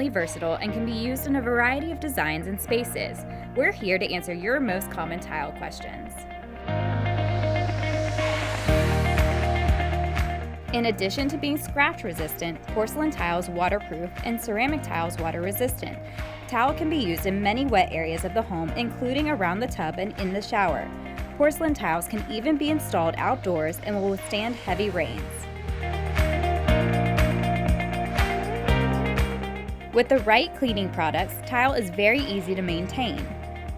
extremely versatile and can be used in a variety of designs and spaces. We're here to answer your most common tile questions. In addition to being scratch resistant, porcelain tile is waterproof and ceramic tile is water resistant. Tile can be used in many wet areas of the home, including around the tub and in the shower. Porcelain tiles can even be installed outdoors and will withstand heavy rains. With the right cleaning products, tile is very easy to maintain.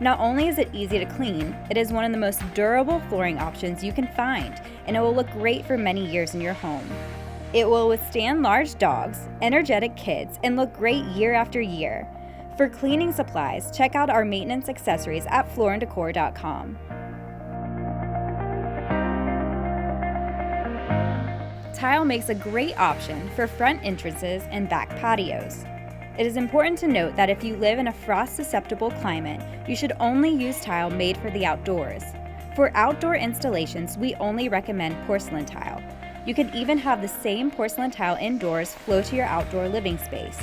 Not only is it easy to clean, it is one of the most durable flooring options you can find, and it will look great for many years in your home. It will withstand large dogs, energetic kids, and look great year after year. For cleaning supplies, check out our maintenance accessories at flooranddecor.com. Tile makes a great option for front entrances and back patios. It is important to note that if you live in a frost-susceptible climate, you should only use tile made for the outdoors. For outdoor installations, we only recommend porcelain tile. You can even have the same porcelain tile indoors flow to your outdoor living space.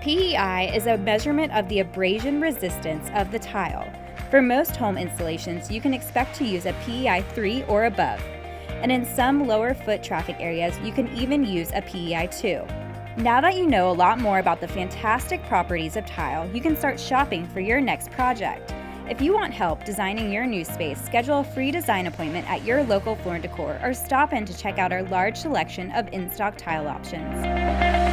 PEI is a measurement of the abrasion resistance of the tile. For most home installations, you can expect to use a PEI 3 or above. And in some lower foot traffic areas, you can even use a PEI 2. Now that you know a lot more about the fantastic properties of tile, you can start shopping for your next project. If you want help designing your new space, schedule a free design appointment at your local Floor & Decor or stop in to check out our large selection of in-stock tile options.